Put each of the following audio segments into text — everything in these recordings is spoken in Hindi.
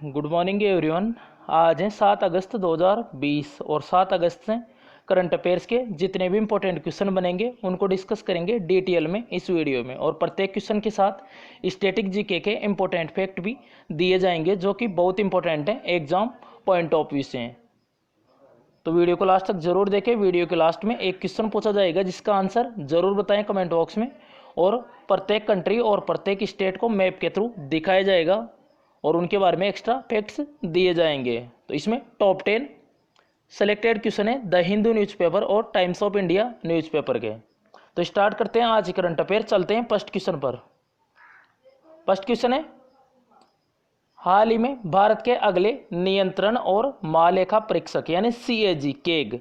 Good morning everyone. आज है 7 अगस्त 2020 और 7 अगस्त से करंट अफेयर्स के जितने भी इंपॉर्टेंट क्वेश्चन बनेंगे उनको डिस्कस करेंगे डिटेल में इस वीडियो में। और प्रत्येक क्वेश्चन के साथ स्टैटिक जीके के इंपॉर्टेंट फैक्ट भी दिए जाएंगे जो कि बहुत इंपॉर्टेंट हैं, एग्जाम पॉइंट ऑफ व्यू से हैं। तो वीडियो को लास्ट तक जरूर देखें। वीडियो के लास्ट में एक क्वेश्चन पूछा जाएगा जिसका आंसर जरूर बताएं कमेंट बॉक्स में, और प्रत्येक कंट्री और प्रत्येक स्टेट को मैप के थ्रू दिखाया जाएगा और उनके बारे में एक्स्ट्रा फैक्ट्स दिए जाएंगे। तो इसमें टॉप 10 सेलेक्टेड क्वेश्चन है द हिंदू न्यूज़पेपर और टाइम्स ऑफ इंडिया न्यूज़पेपर के। तो स्टार्ट करते हैं आज करंट अफेयर। चलते हैं फर्स्ट क्वेश्चन पर। फर्स्ट क्वेश्चन है, हाल ही में भारत के अगले नियंत्रण और महालेखा परीक्षक यानी CAG केग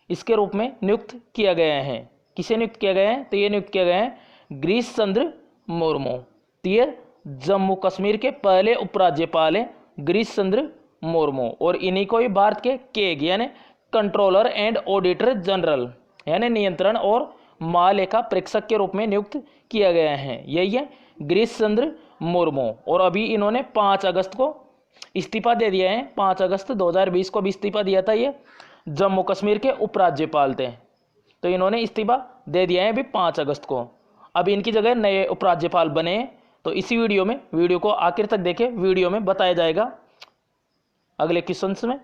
इसके रूप में नियुक्त किया गया है। किसे नियुक्त किया गया है? तो ये नियुक्त किया गया है गिरीश चंद्र मुर्मू। तो ये जम्मू कश्मीर के पहले उपराज्यपाल हैं गिरीश चंद्र मुर्मू, और इन्हीं को ही भारत के केग यानी कंट्रोलर एंड ऑडिटर जनरल यानी नियंत्रण और महालेखा परीक्षक के रूप में नियुक्त किया गया है। यही है गिरीश चंद्र मुर्मू। और अभी इन्होंने 5 अगस्त को इस्तीफा दे दिया है। 5 अगस्त 2020 को भी इस्तीफा दिया था। ये जम्मू कश्मीर के उपराज्यपाल थे, तो इन्होंने इस्तीफा दे दिया है अभी 5 अगस्त को। अभी इनकी जगह नए उपराज्यपाल बने हैं। तो इसी वीडियो को आखिर तक देखें। वीडियो में बताया जाएगा अगले क्वेश्चंस में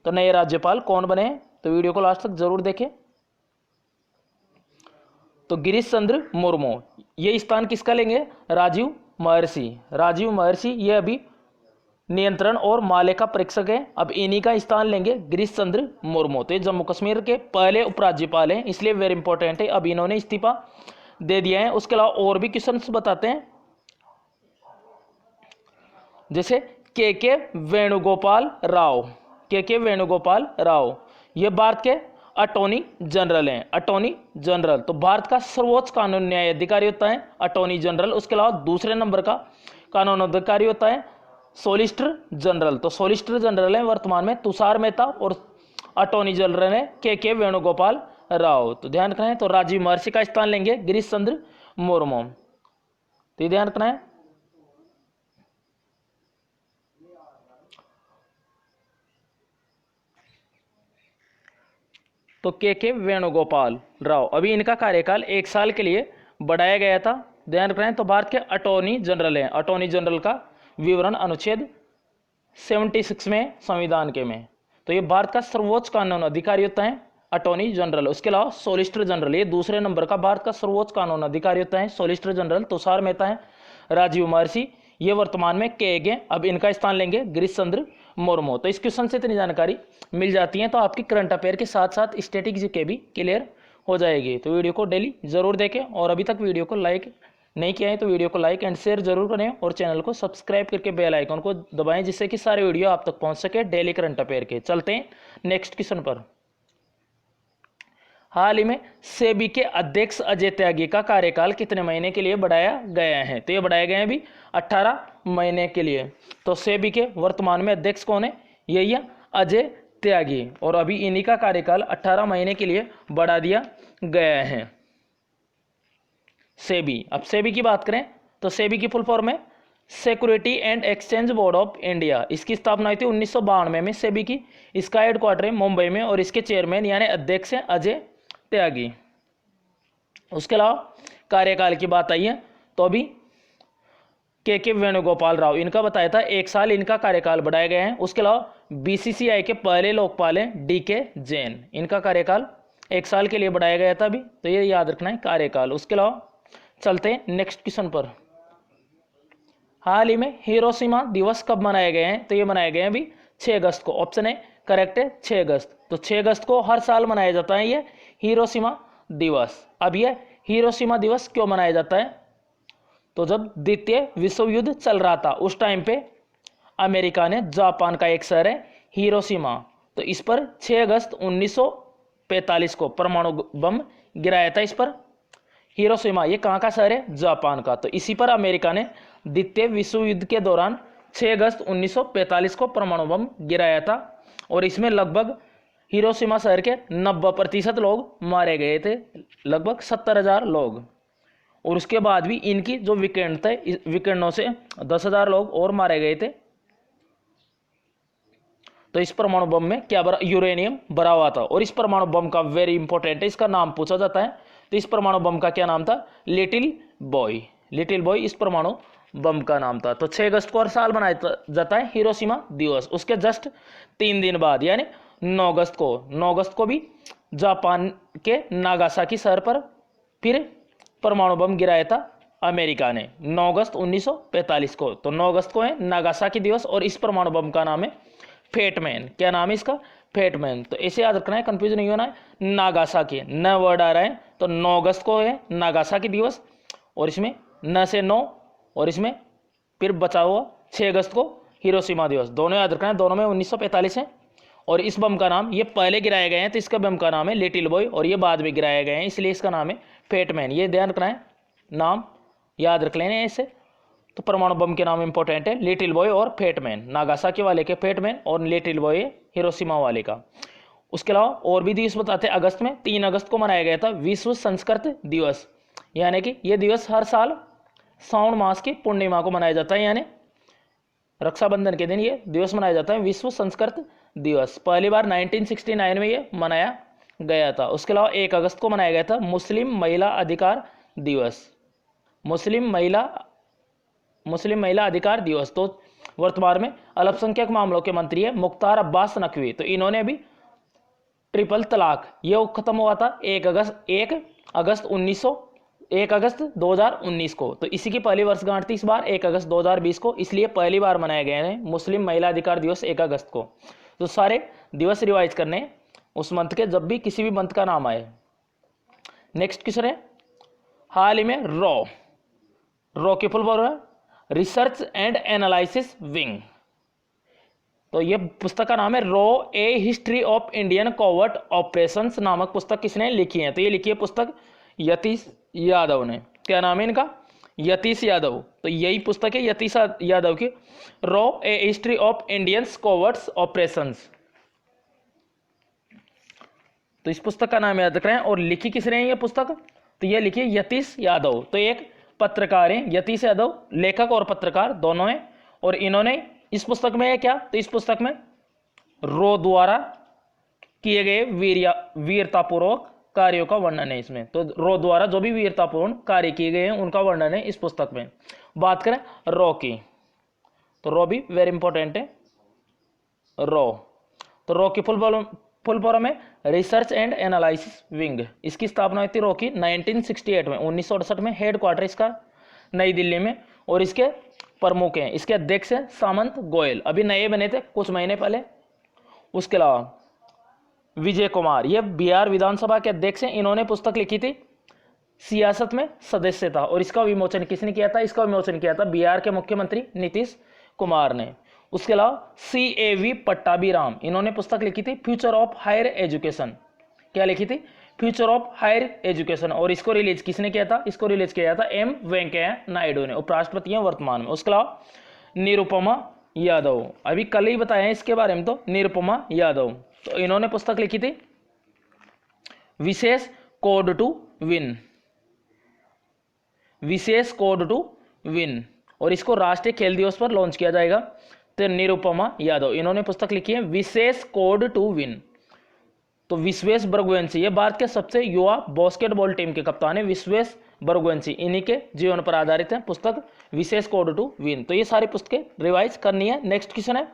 तो नए राज्यपाल कौन बने हैं। तो वीडियो को लास्ट तक जरूर देखें। तो गिरीश चंद्र मुर्मू ये स्थान किसका लेंगे? राजीव महर्षि। राजीव महर्षि ये अभी नियंत्रण और महालेखा परीक्षक है। अब इन्हीं का स्थान लेंगे गिरीश चंद्र मुर्मू। तो ये जम्मू कश्मीर के पहले उपराज्यपाल हैं, इसलिए वेरी इंपॉर्टेंट है। अब इन्होंने इस्तीफा दे दिया है। उसके अलावा और भी क्वेश्चंस बताते हैं, जैसे के वेणुगोपाल राव। के वेणुगोपाल राव ये भारत के अटॉर्नी जनरल हैं। अटॉर्नी जनरल तो भारत का सर्वोच्च कानून न्याय अधिकारी होता है अटॉर्नी जनरल। उसके अलावा दूसरे नंबर का कानून अधिकारी होता है सॉलिसिटर जनरल। तो सॉलिसिटर जनरल है वर्तमान में तुषार मेहता, और अटॉर्नी जनरल है के वेणुगोपाल राव। तो ध्यान रखना है। तो राजीव महर्षि का स्थान लेंगे गिरीश चंद्र मुर्मू। तो ध्यान रखना है। तो के वेणुगोपाल राव अभी इनका कार्यकाल 1 साल के लिए बढ़ाया गया था। ध्यान रखना है। तो भारत के अटॉर्नी जनरल हैं। अटॉर्नी जनरल का विवरण अनुच्छेद 76 में संविधान के में। तो ये भारत का सर्वोच्च कानून अधिकारी होता है अटॉर्नी जनरल। उसके अलावा सॉलिसिटर जनरल ये दूसरे नंबर का भारत का सर्वोच्च कानून अधिकारी होता है सॉलिसिटर जनरल तुषार मेहता है। राजीव महर्षि ये वर्तमान में केग हैं। अब इनका स्थान लेंगे गिरीश चंद्र मुर्मू। तो इस क्वेश्चन से इतनी जानकारी मिल जाती है तो आपकी करंट अफेयर के साथ साथ स्टैटिक जीके भी क्लियर हो जाएगी। तो वीडियो को डेली जरूर देखें, और अभी तक वीडियो को लाइक नहीं किया है तो वीडियो को लाइक एंड शेयर जरूर करें, और चैनल को सब्सक्राइब करके बेल आइकन को दबाएं जिससे कि सारे वीडियो आप तक पहुंच सके डेली करंट अफेयर के। चलते हैं नेक्स्ट क्वेश्चन पर। हाल ही में सेबी के अध्यक्ष अजय त्यागी का कार्यकाल कितने महीने के लिए बढ़ाया गया है? तो ये बढ़ाया गया है अभी 18 महीने के लिए। तो सेबी के वर्तमान में अध्यक्ष कौन है? यही है अजय त्यागी, और अभी इन्हीं का कार्यकाल 18 महीने के लिए बढ़ा दिया गया है सेबी। अब सेबी की बात करें तो सेबी की फुल फॉर्म है security and exchange board of India. इसकी स्थापना हुई थी 1992 में सेबी की। इसका हेडक्वार्टर है मुंबई में, और इसके चेयरमैन यानी अध्यक्ष हैं अजय त्यागी। उसके अलावा कार्यकाल की बात आई है तो अभी के वेणुगोपाल राव इनका बताया था 1 साल इनका कार्यकाल बढ़ाया गया है। उसके अलावा BCCI के पहले लोकपाल हैं DK जैन। इनका कार्यकाल 1 साल के लिए बढ़ाया गया था अभी, तो ये याद रखना है कार्यकाल। उसके अलावा चलते हैं नेक्स्ट क्वेश्चन पर। हाल ही में हिरोशिमा दिवस कब मनाए गए हैं? तो ये मनाए गए हैं अभी 6 अगस्त को। ऑप्शन है करेक्ट है 6 अगस्त। तो 6 अगस्त को हर साल मनाया जाता है ये हिरोशिमा दिवस। अब ये हिरोशिमा दिवस क्यों मनाया जाता है? तो जब द्वितीय विश्व युद्ध चल रहा था उस टाइम पे अमेरिका ने जापान का एक शहर है हिरोशिमा, तो इस पर 6 अगस्त 1945 को परमाणु बम गिराया था। इस पर हिरोशिमा ये कहाँ का शहर है? जापान का। तो इसी पर अमेरिका ने द्वितीय विश्व युद्ध के दौरान 6 अगस्त 1945 को परमाणु बम गिराया था, और इसमें लगभग हिरोशिमा शहर के 90% लोग मारे गए थे, लगभग 70,000 लोग। और उसके बाद भी इनकी जो विकिरण थे विकिरणों से 10,000 लोग और मारे गए थे। तो इस परमाणु बम में क्या भरा, यूरेनियम भरा हुआ था। और इस परमाणु बम का वेरी इंपॉर्टेंट है, इसका नाम पूछा जाता है। तो इस परमाणु बम का क्या नाम था, लिटिल बॉय। लिटिल बॉय इस परमाणु बम का नाम था। तो 6 अगस्त को हर साल मनाया जाता है हिरोशिमा दिवस। उसके जस्ट 3 दिन बाद यानी 9 अगस्त को भी जापान के नागासाकी शहर पर फिर परमाणु बम गिराया था अमेरिका ने, 9 अगस्त 1945 को। तो 9 अगस्त को है नागासाकी दिवस और इस परमाणु बम का नाम है फेटमैन। क्या नाम है इसका, फेटमैन। तो ऐसे याद रखना है, कंफ्यूज नहीं होना है। नागासाकी न वर्ड आ रहा है, तो 9 अगस्त को है नागासाकी दिवस और इसमें न से 9 और इसमें फिर बचा हुआ 6 अगस्त को हिरोशिमा दिवस। दोनों याद रखना है, दोनों में 1945 है। और इस बम का नाम, ये पहले गिराए गए हैं तो इसका बम का नाम है लिटिल बॉय और ये बाद में गिराए गए हैं इसलिए इसका नाम है फेटमैन। ये ध्यान रखना है, नाम याद रख लेने ऐसे। तो परमाणु बम के नाम इंपॉर्टेंट है, लिटिल बॉय और फेटमैन। नागासाकी वाले के फेटमैन और लिटिल बॉय हिरोशिमा वाले का। उसके अलावा और भी दिवस बताते हैं। अगस्त में 3 अगस्त को मनाया गया था विश्व संस्कृत दिवस, यानी कि ये दिवस हर साल सावन मास की पूर्णिमा को मनाया जाता है, यानी रक्षाबंधन के दिन ये दिवस मनाया जाता है विश्व संस्कृत दिवस। पहली बार 1969 में ये मनाया गया था। उसके अलावा 1 अगस्त को मनाया गया था मुस्लिम महिला अधिकार दिवस। मुस्लिम महिला अधिकार दिवस। तो वर्तमान में अल्पसंख्यक मामलों के मंत्री है मुख्तार अब्बास नकवी। तो इन्होंने भी ट्रिपल तलाक ये खत्म हुआ था 1 अगस्त 2019 को। तो इसी की पहली वर्षगांठ थी इस बार 1 अगस्त 2020 को, इसलिए पहली बार मनाया गया है मुस्लिम महिला अधिकार दिवस 1 अगस्त को। तो सारे दिवस रिवाइज करने उस मंथ के, जब भी किसी भी मंथ का नाम आए। नेक्स्ट क्वेश्चन है, हाल ही में रॉ की फुल फॉर्म है रिसर्च एंड एनालिसिस विंग। तो ये पुस्तक का नाम है raw A history of Indian covert operations नामक पुस्तक किसने लिखी है, तो ये लिखी है पुस्तक यतीश यादव ने। क्या नाम है इनका, यतीश यादव। तो यही पुस्तक है यतीश यादव की, raw A history of Indian covert operations. तो इस पुस्तक का नाम याद रख रहे हैं। और लिखी किसने है ये पुस्तक, तो ये लिखी है यतीश यादव। तो एक पत्रकार हैं यतीश यादव, लेखक और पत्रकार दोनों हैं। और इन्होंने इस पुस्तक में है क्या, तो इस पुस्तक में रॉ द्वारा किए गए वीरतापूर्वक कार्यों का वर्णन है इसमें। तो रॉ द्वारा जो भी वीरतापूर्ण कार्य किए गए हैं उनका वर्णन है इस पुस्तक में। बात करें रॉ की, तो रॉ भी वेरी इंपॉर्टेंट है रॉ। तो रॉ की फुल फॉर्म है रिसर्च एंड एनालिसिस विंग। इसकी स्थापना हुई थी रॉ की 1968 में, 1968 में। हेडक्वार्टर इसका नई दिल्ली में। और इसके प्रमुख हैं, इसके अध्यक्ष हैं सामंत गोयल, अभी नए बने थे कुछ महीने पहले। उसके अलावा विजय कुमार, ये बिहार विधानसभा के अध्यक्ष हैं। इन्होंने पुस्तक लिखी थी सियासत में सदस्यता। और इसका विमोचन किसने किया था, इसका विमोचन किया था बिहार के मुख्यमंत्री नीतीश कुमार ने। उसके अलावा CAV पट्टाभीराम, इन्होंने पुस्तक लिखी थी फ्यूचर ऑफ हायर एजुकेशन। क्या लिखी थी, फ्यूचर ऑफ हायर एजुकेशन। और इसको रिलीज किसने किया था, इसको रिलीज किया था M वेंकैया नायडू ने, उपराष्ट्रपति हैं वर्तमान में। उसके अलावा निरुपमा यादव, अभी कल ही बताया इसके बारे में, तो निरुपमा यादव। तो इन्होंने पुस्तक लिखी थी विशेष कोड टू विन, विशेष कोड टू विन। और इसको राष्ट्रीय खेल दिवस पर लॉन्च किया जाएगा। तो निरुपमा यादव, इन्होंने पुस्तक लिखी है विशेष कोड टू विन। तो विश्वेश बरगुवंशी, ये भारत के सबसे युवा बास्केटबॉल टीम के कप्तान है विश्वेश बरगुवंशी। इन्हीं के जीवन पर आधारित है पुस्तक विशेष कोड टू विन। तो ये सारी पुस्तकें रिवाइज करनी है। नेक्स्ट क्वेश्चन है,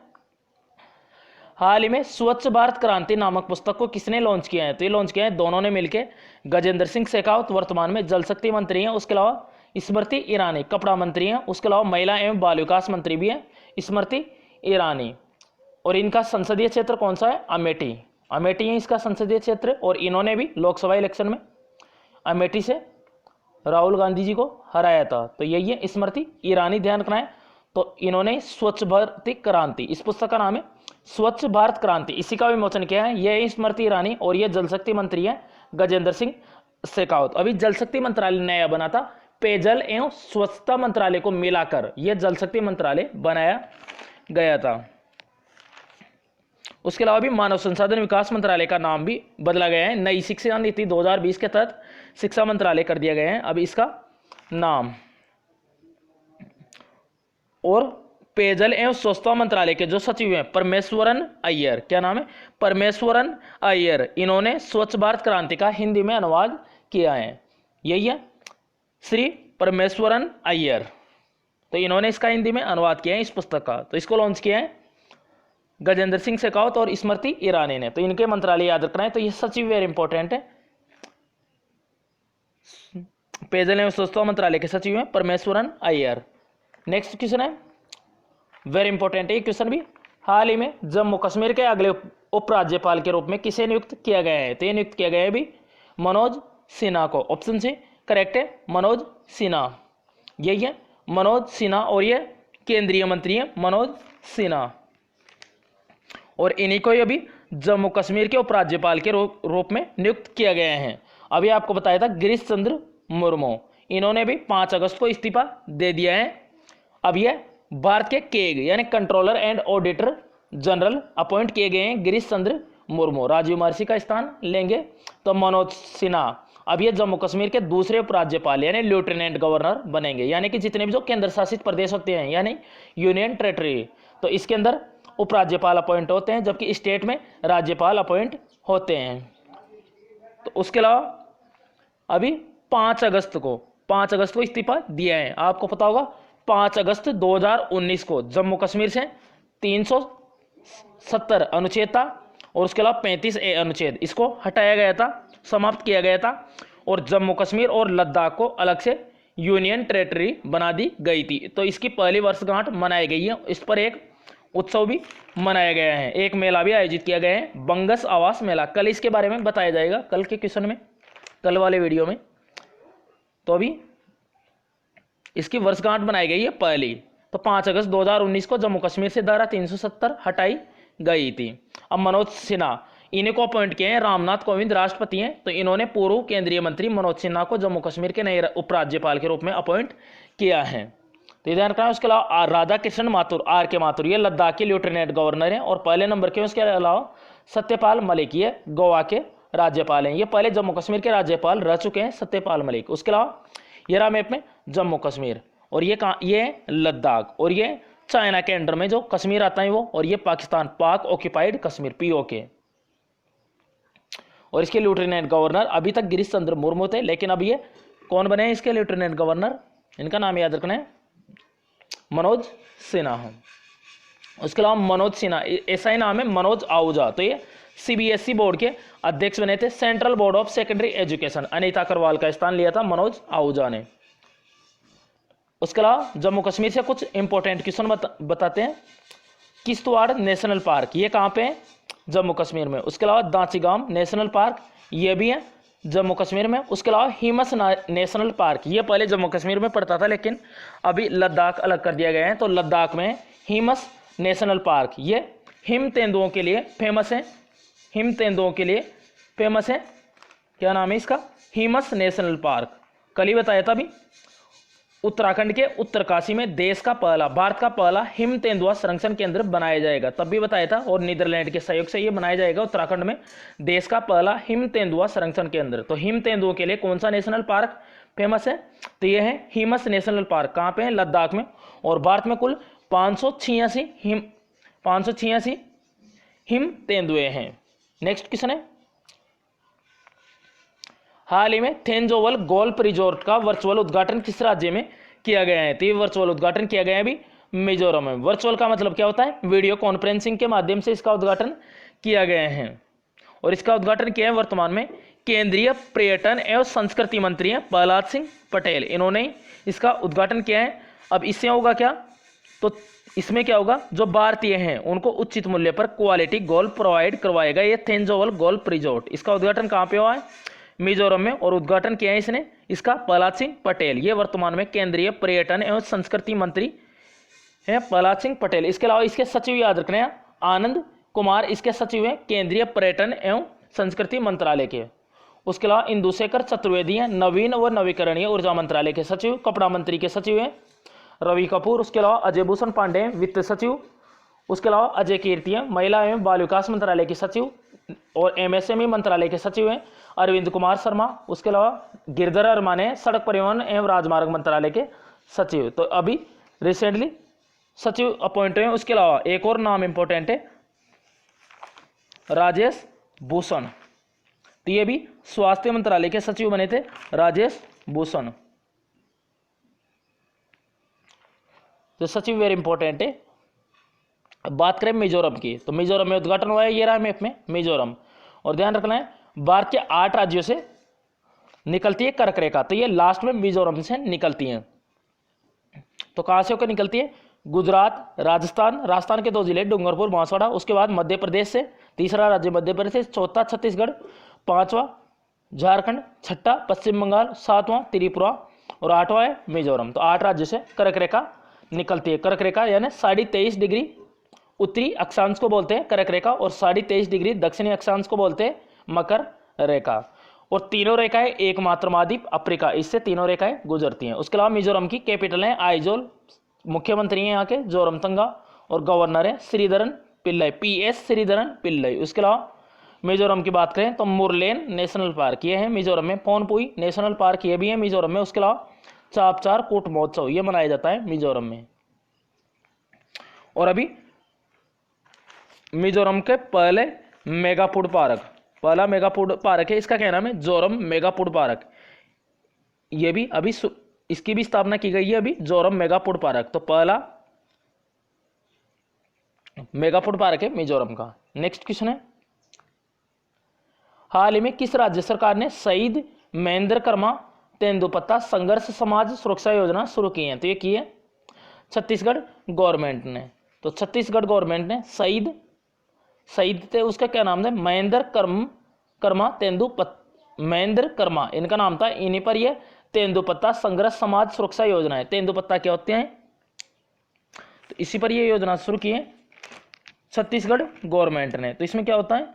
हाल ही में स्वच्छ भारत क्रांति नामक पुस्तक को किसने लॉन्च किया है, तो ये लॉन्च किया है दोनों ने मिलकर, गजेंद्र सिंह शेखावत वर्तमान में जल शक्ति मंत्री हैं। उसके अलावा स्मृति ईरानी कपड़ा मंत्री हैं। उसके अलावा महिला एवं बाल विकास मंत्री भी हैं स्मृति ईरानी। और इनका संसदीय क्षेत्र कौन सा है, अमेठी। अमेठी है इसका संसदीय क्षेत्र। और इन्होंने भी लोकसभा इलेक्शन में अमेठी से राहुल गांधी जी को हराया था। तो यही है स्मृति ईरानी, ध्यान रखना है। तो इन्होंने स्वच्छ भारत क्रांति, इस पुस्तक का नाम है स्वच्छ भारत क्रांति, इसी का विमोचन किया है। यह स्मृति ईरानी और यह जल शक्ति मंत्री है गजेंद्र सिंह शेखावत। अभी जल शक्ति मंत्रालय नया बना था, पेयजल एवं स्वच्छता मंत्रालय को मिलाकर यह जल शक्ति मंत्रालय बनाया गया था। उसके अलावा भी मानव संसाधन विकास मंत्रालय का नाम भी बदला गया है। नई शिक्षा नीति 2020 के तहत शिक्षा मंत्रालय कर दिया गया है अब इसका नाम। और पेयजल एवं स्वच्छता मंत्रालय के जो सचिव हैं परमेश्वरन अय्यर, क्या नाम है, परमेश्वरन अय्यर, इन्होंने स्वच्छ भारत क्रांति का हिंदी में अनुवाद किया है। यही है श्री परमेश्वरन अय्यर, तो इन्होंने इसका हिंदी में अनुवाद किया है इस पुस्तक का। तो इसको लॉन्च किया है गजेंद्र सिंह शेखावत और स्मृति ईरानी ने। तो इनके मंत्रालय याद रखना है। तो ये सचिव वेरी इंपॉर्टेंट है। पेयजल एवं स्वच्छता मंत्रालय के सचिव हैं परमेश्वरन अय्यर। नेक्स्ट क्वेश्चन है, वेरी इंपॉर्टेंट है ये क्वेश्चन भी। हाल ही में जम्मू कश्मीर के अगले उपराज्यपाल के रूप में किसे नियुक्त किया गया है? तो ये नियुक्त किया गया है भी मनोज सिन्हा को। ऑप्शन सी करेक्ट है, मनोज सिन्हा। यही है मनोज सिन्हा, और ये केंद्रीय मंत्री है मनोज सिन्हा, और इन्हीं को ये भी जम्मू कश्मीर के उपराज्यपाल के रूप में नियुक्त किया गया है। अभी आपको बताया था गिरीश चंद्र मुर्मू, इन्होंने भी 5 अगस्त को इस्तीफा दे दिया है। अब यह भारत के केग यानी controller and auditor general appoint किए गए हैं गिरीश चंद्र मुर्मू, राजीव महर्षि का स्थान लेंगे। तो मनोज सिन्हा अब ये जम्मू कश्मीर के दूसरे उपराज्यपाल यानी लेफ्टिनेंट गवर्नर बनेंगे, यानी कि जितने भी जो केंद्र शासित प्रदेश होते हैं यानी यूनियन टेरिटरी, तो इसके अंदर उपराज्यपाल अपॉइंट होते हैं, जबकि स्टेट में राज्यपाल अपॉइंट होते हैं। तो उसके अलावा अभी 5 अगस्त को इस्तीफा दिया है। आपको पता होगा 5 अगस्त 2019 को जम्मू कश्मीर से 370 अनुच्छेद था, और उसके अलावा 35A अनुच्छेद इसको हटाया गया था, समाप्त किया गया था, और जम्मू कश्मीर और लद्दाख को अलग से यूनियन टेरिटरी बना दी गई थी। तो इसकी पहली वर्षगांठ मनाई गई है। इस पर एक उत्सव भी मनाया गया है, एक मेला भी आयोजित किया गया है, बंगस आवास मेला। कल इसके बारे में बताया जाएगा, कल के क्वेश्चन में, कल वाले वीडियो में। तो अभी इसकी वर्षगांठ बनाई गई है पहली। तो 5 अगस्त 2019 को जम्मू कश्मीर से धारा 370 हटाई गई थी। अब मनोज सिन्हा, इन्हीं को अपॉइंट किए हैं, रामनाथ कोविंद राष्ट्रपति हैं, तो इन्होंने पूर्व केंद्रीय मंत्री मनोज सिन्हा को जम्मू कश्मीर के नए उपराज्यपाल के रूप में अपॉइंट किया है। तो ध्यान रखना है। उसके अलावा राधा कृष्ण माथुर, आर के माथुर, ये लद्दाख के लेफ्टिनेंट गवर्नर हैं और पहले नंबर के। उसके अलावा सत्यपाल मलिक, ये गोवा के राज्यपाल हैं, ये पहले जम्मू कश्मीर के राज्यपाल रह चुके हैं, सत्यपाल मलिक। उसके अलावा ये रहा मैप में जम्मू कश्मीर, और ये कहाँ, ये लद्दाख, और ये चाइना के अंडर में जो कश्मीर आता है वो, और ये पाकिस्तान, पाक ऑक्यूपाइड कश्मीर, POK। और इसके लेफ्टिनेंट गवर्नर अभी तक गिरीश चंद्र मुर्मू थे, लेकिन अब ये कौन बने हैं इसके लेफ्टिनेंट गवर्नर? इनका नाम याद रखना है, मनोज सिन्हा। उसके अलावा मनोज सिन्हा, ऐसा ही नाम है मनोज आहूजा, तो ये CBSE बोर्ड के अध्यक्ष बने थे, central board of secondary education, Anita Karwal का स्थान लिया था मनोज आहूजा ने। उसके अलावा जम्मू कश्मीर से कुछ इंपॉर्टेंट क्वेश्चन बताते हैं। किश्तवाड़ नेशनल पार्क, ये कहाँ पे है? जम्मू कश्मीर में। उसके अलावा दांचीगाम नेशनल पार्क, ये भी है जम्मू कश्मीर में। उसके अलावा हिमस नेशनल पार्क, ये पहले जम्मू कश्मीर में पड़ता था, लेकिन अभी लद्दाख अलग कर दिया गया है, तो लद्दाख में हिमस नेशनल पार्क, ये हिम तेंदुओं के लिए फेमस है, हिम तेंदुओं के लिए फेमस है। क्या नाम है इसका? हिमस नेशनल पार्क। कल ही बताया था अभी। उत्तराखंड के उत्तरकाशी में देश का पहला, भारत का पहला हिम तेंदुआ संरक्षण केंद्र बनाया जाएगा, तब भी बताया था, और नीदरलैंड के सहयोग से ये बनाया जाएगा उत्तराखंड में देश का पहला हिम तेंदुआ संरक्षण केंद्र। तो हिम तेंदुओं के लिए कौन सा नेशनल पार्क फेमस है? तो ये है हिमस नेशनल पार्क। कहाँ पे है? लद्दाख में। और भारत में कुल 586 हिम तेंदुए हैं। नेक्स्ट क्वेश्चन है, हाल ही में थेंजोवल गोल्फ रिजॉर्ट का वर्चुअल उद्घाटन किस राज्य में किया गया है? तो ये वर्चुअल उद्घाटन किया गया है अभी मिजोरम में। वर्चुअल का मतलब क्या होता है? वीडियो कॉन्फ्रेंसिंग के माध्यम से इसका उद्घाटन किया गया है, और इसका उद्घाटन किया है वर्तमान में केंद्रीय पर्यटन एवं संस्कृति मंत्री हैं प्रहलाद सिंह पटेल, इन्होंने इसका उद्घाटन किया है। अब इससे होगा क्या? तो इसमें क्या होगा, जो भारतीय हैं उनको उचित मूल्य पर क्वालिटी गोल्फ प्रोवाइड करवाएगा ये थेंजोवल गोल्फ रिजॉर्ट। इसका उद्घाटन कहाँ पे हुआ है? मिजोरम में, और उद्घाटन किया है इसने इसका प्रहलाद सिंह पटेल। ये वर्तमान में केंद्रीय पर्यटन एवं संस्कृति मंत्री है प्रहलाद सिंह पटेल। इसके अलावा इसके सचिव याद रखने हैं, आनंद कुमार इसके सचिव हैं केंद्रीय पर्यटन एवं संस्कृति मंत्रालय के। उसके अलावा इंदुशेखर चतुर्वेदी हैं नवीन व नवीकरणीय ऊर्जा मंत्रालय के सचिव। कपड़ा मंत्री के सचिव हैं रवि कपूर। उसके अलावा अजय भूषण पांडे वित्त सचिव। उसके अलावा अजय कीर्ति हैं महिला एवं बाल विकास मंत्रालय के सचिव, और MSME मंत्रालय के सचिव हैं अरविंद कुमार शर्मा। उसके अलावा गिरधर अरमान है सड़क परिवहन एवं राजमार्ग मंत्रालय के सचिव। तो अभी रिसेंटली सचिव अपॉइंट हुए। उसके अलावा एक और नाम इंपॉर्टेंट है, राजेश भूषण। तो ये भी स्वास्थ्य मंत्रालय के सचिव बने थे, राजेश भूषण। तो सचिव वेरी इंपॉर्टेंट है। अब बात करें मिजोरम की, तो मिजोरम में उद्घाटन हुआ है, ये रहा मैप में मिजोरम। और ध्यान रखना है भारत के 8 राज्यों से निकलती है कर्क रेखा, तो ये लास्ट में मिजोरम से निकलती है। तो कहां से होकर निकलती है? गुजरात, राजस्थान, राजस्थान के 2 जिले डूंगरपुर, बांसवाड़ा, उसके बाद मध्य प्रदेश से, तीसरा राज्य मध्य प्रदेश, चौथा छत्तीसगढ़, पांचवा झारखंड, छठा पश्चिम बंगाल, सातवां त्रिपुरा और आठवां है मिजोरम। तो 8 राज्यों से कर्क रेखा निकलती है। कर्क रेखा यानी 23.5 डिग्री उत्तरी अक्षांश को बोलते हैं कर्क रेखा, और 23.5 डिग्री दक्षिणी अक्षांश को बोलते हैं मकर रेखा। और तीनों रेखाएं एकमात्र महाद्वीप अफ्रीका, इससे तीनों रेखाएं गुजरती हैं। उसके अलावा मिजोरम की कैपिटल है आइजोल, मुख्यमंत्री हैं यहाँ के जोरमथंगा, और गवर्नर है श्रीधरन पिल्लई, PS श्रीधरन पिल्लई। उसके अलावा मिजोरम की बात करें तो मुरलेन नेशनल पार्क ये है मिजोरम में, पोनपुई नेशनल पार्क ये भी है मिजोरम में। उसके अलावा चापचार कूट महोत्सव ये मनाया जाता है मिजोरम में। और अभी मिजोरम के पहले मेगा फूड पार्क, पहला मेगा फूड पार्क है, इसका क्या नाम है? Zoram mega food park. ये भी अभी इसकी भी स्थापना की गई है अभी, जोरम मेगा फूड पार्क। तो पहला मेगा फूड पार्क है मिजोरम का। नेक्स्ट क्वेश्चन है, हाल ही में किस राज्य सरकार ने शहीद महेंद्र कर्मा तेंदुपत्ता संघर्ष समाज सुरक्षा योजना शुरू की है? तो ये की है छत्तीसगढ़ गवर्नमेंट ने। तो छत्तीसगढ़ गवर्नमेंट ने शहीद थे, उसका क्या नाम था? महेंद्र कर्मा तेंदुपत्ता, महेंद्र कर्मा इनका नाम था, इन्हीं पर यह तेंदुपत्ता संघर्ष समाज सुरक्षा योजना है। तेंदुपत्ता क्या होते हैं? तो इसी पर यह योजना शुरू की है छत्तीसगढ़ गवर्नमेंट ने। तो इसमें क्या होता है?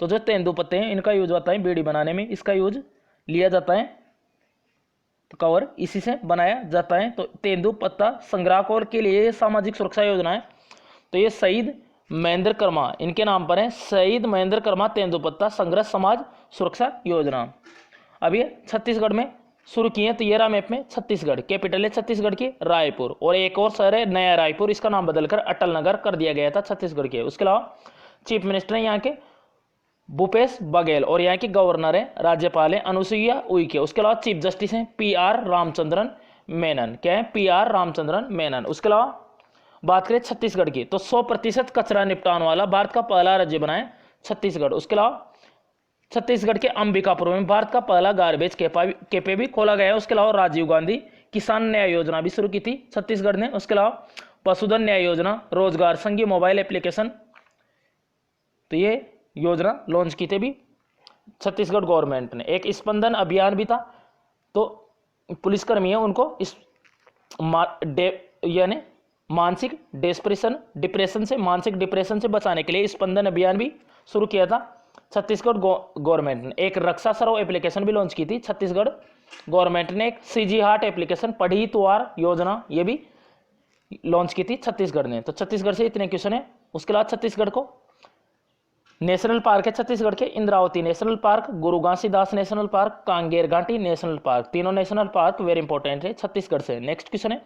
तो जो तेंदुपत्ते हैं इनका यूज होता है बीड़ी बनाने में, इसका यूज लिया जाता है, तो कवर इसी से बनाया जाता है। तो तेंदुपत्ता संग्राहकों के लिए सामाजिक सुरक्षा योजना है। तो ये शहीद महेंद्र कर्मा इनके नाम पर है, शहीद महेंद्र कर्मा तेंदुपत्ता संघर्ष समाज सुरक्षा योजना। अब ये छत्तीसगढ़ में शुरू किए। तो ये रहा मैप में छत्तीसगढ़, कैपिटल है छत्तीसगढ़ की रायपुर, और एक और शहर है नया रायपुर, इसका नाम बदलकर अटल नगर कर दिया गया था छत्तीसगढ़ के। उसके अलावा चीफ मिनिस्टर है यहाँ के भूपेश बघेल, और यहाँ के गवर्नर है राज्यपाल है अनुसुईया उइके। उसके अलावा चीफ जस्टिस हैं PR रामचंद्रन मेनन। क्या है? PR रामचंद्रन मेनन। उसके अलावा बात करें छत्तीसगढ़ की, तो 100% कचरा निपटान वाला भारत का पहला राज्य बना है छत्तीसगढ़। उसके अलावा छत्तीसगढ़ के अंबिकापुर में भारत का पहला गार्बेज कैफे भी खोला गया है। उसके अलावा राजीव गांधी किसान न्याय योजना भी शुरू की थी छत्तीसगढ़ ने। उसके अलावा पशुधन न्याय योजना, रोजगार संघीय मोबाइल एप्लीकेशन, तो ये योजना लॉन्च की थी भी छत्तीसगढ़ गवर्नमेंट ने। एक स्पंदन अभियान भी था, तो पुलिसकर्मी है उनको इस यानी मानसिक डिप्रेशन से बचाने के लिए स्पंदन अभियान भी शुरू किया था छत्तीसगढ़ गवर्नमेंट ने। एक रक्षा सर्व एप्लीकेशन भी लॉन्च की थी छत्तीसगढ़ गवर्नमेंट ने। एक CG हार्ट एप्लीकेशन, पढ़ी तुआर योजना ये भी लॉन्च की थी छत्तीसगढ़ ने। तो छत्तीसगढ़ से इतने क्वेश्चन है। उसके बाद छत्तीसगढ़ को नेशनल पार्क है छत्तीसगढ़ के, इंद्रावती नेशनल पार्क, गुरु घासीदास नेशनल पार्क, कांगेर घाटी नेशनल पार्क। तीनों नेशनल पार्क वेरी इंपॉर्टेंट है छत्तीसगढ़ से। नेक्स्ट क्वेश्चन है,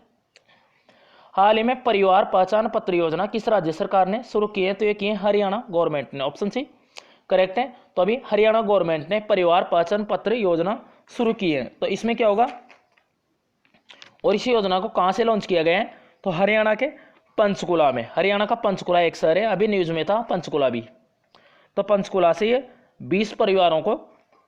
हाल ही में परिवार पहचान पत्र योजना किस राज्य सरकार ने शुरू की है? तो ये की है हरियाणा गवर्नमेंट ने। ऑप्शन सी करेक्ट है। तो अभी हरियाणा गवर्नमेंट ने परिवार पहचान पत्र योजना शुरू की है। तो इसमें क्या होगा, और इस योजना को कहां से लॉन्च किया गया है? तो हरियाणा के पंचकुला में। हरियाणा का पंचकुला एक शहर है, अभी न्यूज में था पंचकुला भी। तो पंचकुला से ये 20 परिवारों को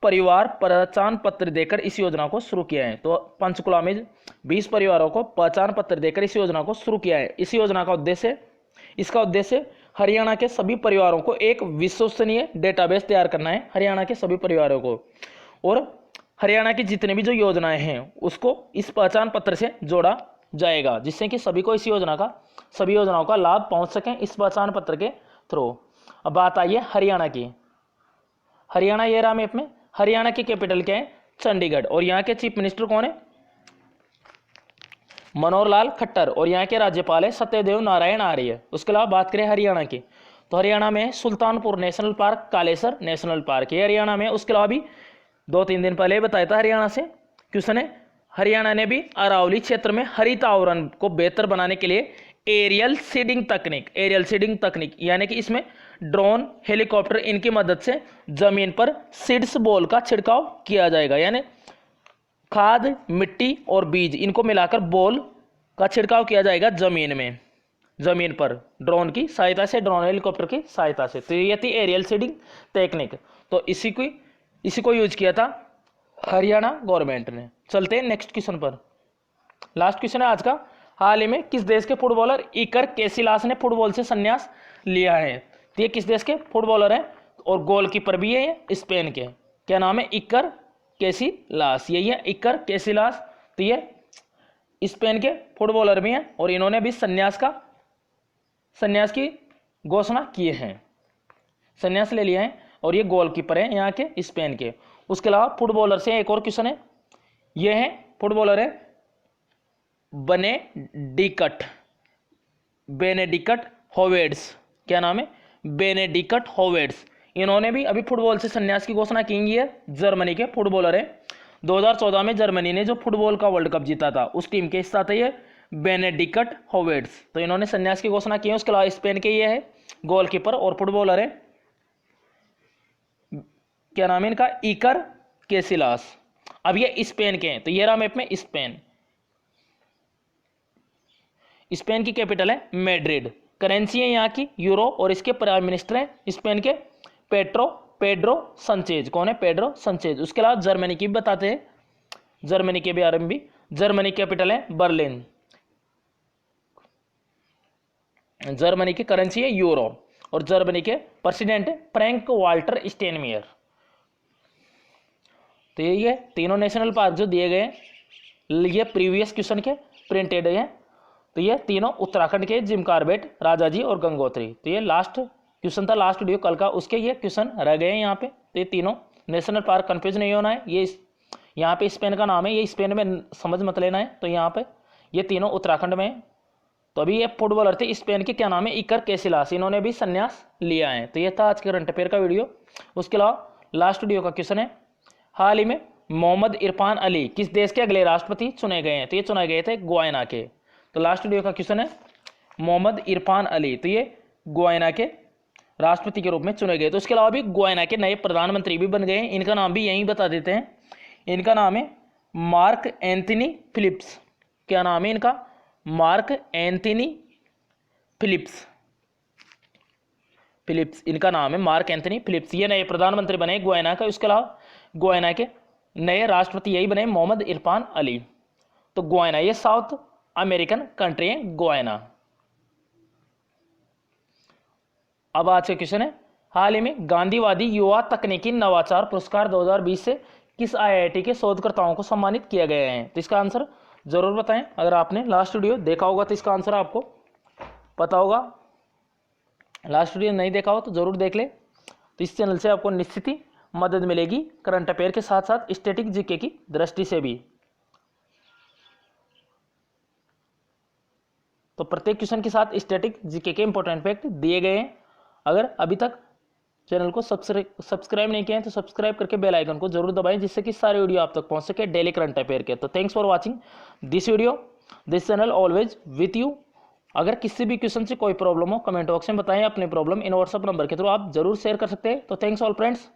परिवार पहचान पत्र देकर इस योजना को शुरू किया है। तो पंचकुला में 20 परिवारों को पहचान पत्र देकर इस योजना को शुरू किया है। इस योजना का उद्देश्य हरियाणा के सभी परिवारों को एक विश्वसनीय डेटाबेस तैयार करना है, हरियाणा के सभी परिवारों को, और हरियाणा की जितने भी जो योजनाएं हैं उसको इस पहचान पत्र से जोड़ा जाएगा, जिससे कि सभी योजनाओं का लाभ पहुंच सकें इस पहचान पत्र के थ्रू। अब बात आई है हरियाणा की। हरियाणा ये रहा मैप में। हरियाणा की कैपिटल क्या है? चंडीगढ़, और यहाँ के चीफ मिनिस्टर कौन है? मनोहर लाल खट्टर, और यहाँ के राज्यपाल है सत्यदेव नारायण आर्य। उसके अलावा बात करें हरियाणा की, तो हरियाणा में Sultanpur national park, Kalesar national park ये हरियाणा में। उसके अलावा भी 2-3 दिन पहले बताया था हरियाणा से क्वेश्चन है, हरियाणा ने भी अरावली क्षेत्र में हरित आवरण को बेहतर बनाने के लिए एरियल सीडिंग तकनीक यानी कि इसमें ड्रोन, हेलीकॉप्टर इनकी मदद से जमीन पर सीड्स बॉल का छिड़काव किया जाएगा, यानी खाद, मिट्टी और बीज इनको मिलाकर बॉल का छिड़काव किया जाएगा जमीन पर ड्रोन की सहायता से, ड्रोन हेलीकॉप्टर की सहायता से। तो ये थी एरियल सीडिंग टेक्निक। तो इसी को यूज किया था हरियाणा गवर्नमेंट ने। चलते हैं नेक्स्ट क्वेश्चन पर। लास्ट क्वेश्चन है आज का। हाल ही में किस देश के फुटबॉलर इकर कैसिलास ने फुटबॉल से संन्यास लिया है? तो ये किस देश के फुटबॉलर हैं और गोलकीपर भी है ये स्पेन के। क्या नाम है? इकर कैसिलास, यही है इकर कैसिलास। तो ये स्पेन के फुटबॉलर भी हैं और इन्होंने भी संन्यास की घोषणा किए हैं, संन्यास ले लिया है और ये गोलकीपर है यहाँ के स्पेन के। उसके अलावा फुटबॉलर से एक और क्वेश्चन है, ये है फुटबॉलर है बेनेडिक्ट होवेड्स। क्या नाम है? बेनेडिक्ट होवेड्स। इन्होंने भी अभी फुटबॉल से संन्यास की घोषणा की है। जर्मनी के फुटबॉलर है। 2014 में जर्मनी ने जो फुटबॉल का वर्ल्ड कप जीता था उस टीम के हिस्सा था ये बेनेडिक्ट होवेड्स। तो इन्होंने संन्यास की घोषणा की है। उसके अलावा स्पेन के ये है गोलकीपर और फुटबॉलर है, क्या नाम है इनका? Iker Casillas. अब ये स्पेन के हैं। तो ये रहा मैप में स्पेन की कैपिटल है मैड्रिड। करेंसी है यहाँ की यूरो और इसके प्राइम मिनिस्टर हैं स्पेन के पेड्रो संचेज। कौन है? पेड्रो संचेज। उसके अलावा जर्मनी की भी बताते हैं, जर्मनी के बारे में भी। जर्मनी कैपिटल है बर्लिन। जर्मनी की करेंसी है यूरो और जर्मनी के प्रेसिडेंट है फ्रैंक वाल्टर स्टेनमेयर। तो ये तीनों नेशनल पार्क जो दिए गए ये प्रीवियस क्वेश्चन के प्रिंटेड हैं। तो ये तीनों उत्तराखंड के जिम कॉर्बेट, राजाजी और गंगोत्री। तो ये लास्ट क्वेश्चन था, लास्ट वीडियो कल का, उसके ये क्वेश्चन रह गए हैं यहाँ पे। तो ये तीनों नेशनल पार्क कंफ्यूज नहीं होना है। ये यहाँ पे स्पेन का नाम है, ये स्पेन में समझ मत लेना है। तो यहाँ पे ये तीनों उत्तराखंड में है। तो अभी ये फुटबॉलर थे स्पेन के, क्या नाम है? Iker Casillas. इन्होंने भी संन्यास लिया है। तो ये था आज के करंट अफेयर का वीडियो। उसके अलावा लास्ट वीडियो का क्वेश्चन है, हाल ही में मोहम्मद इरफान अली किस देश के अगले राष्ट्रपति चुने गए हैं? तो ये चुने गए थे गुयाना के। तो लास्ट वीडियो का क्वेश्चन है मोहम्मद इरफान अली, तो ये गुयाना के राष्ट्रपति के रूप में चुने गए। तो उसके अलावा भी गुयाना के नए प्रधानमंत्री भी बन गए हैं। इनका नाम भी यहीं बता देते हैं। इनका नाम है मार्क एंथनी फिलिप्स। क्या नाम है इनका? Mark Anthony Phillips. इनका नाम है मार्क एंथनी फिलिप्स। ये नए प्रधानमंत्री बने गुयाना का। उसके अलावा गुयाना के नए राष्ट्रपति यही बने मोहम्मद इरफान अली। तो गुयाना ये साउथ अमेरिकन कंट्री है गुयाना। अब आज का क्वेश्चन है, हाल ही में गांधीवादी युवा तकनीकी नवाचार पुरस्कार 2020 से किस आईआईटी के शोधकर्ताओं को सम्मानित किया गया है? तो इसका आंसर जरूर बताएं। अगर आपने लास्ट वीडियो देखा होगा तो इसका आंसर आपको पता होगा। लास्ट वीडियो नहीं देखा हो तो जरूर देख ले। तो इस चैनल से आपको निश्चित ही मदद मिलेगी करंट अफेयर के साथ साथ स्टैटिक जीके की दृष्टि से भी। तो प्रत्येक क्वेश्चन के साथ स्टैटिक जीके के इंपॉर्टेंट फैक्ट दिए गए हैं। अगर अभी तक चैनल को सब्सक्राइब नहीं किया है तो सब्सक्राइब करके बेल आइकन को जरूर दबाएं, जिससे कि सारे वीडियो आप तक पहुंच सके डेली करंट अफेयर के। तो thanks for watching this video, this channel always with you. अगर किसी भी क्वेश्चन से कोई प्रॉब्लम हो कमेंट बॉक्स में बताएं अपनी प्रॉब्लम इन व्हाट्सएप नंबर के थ्रू आप जरूर शेयर कर सकते हैं। तो थैंक्स ऑल फ्रेंड्स।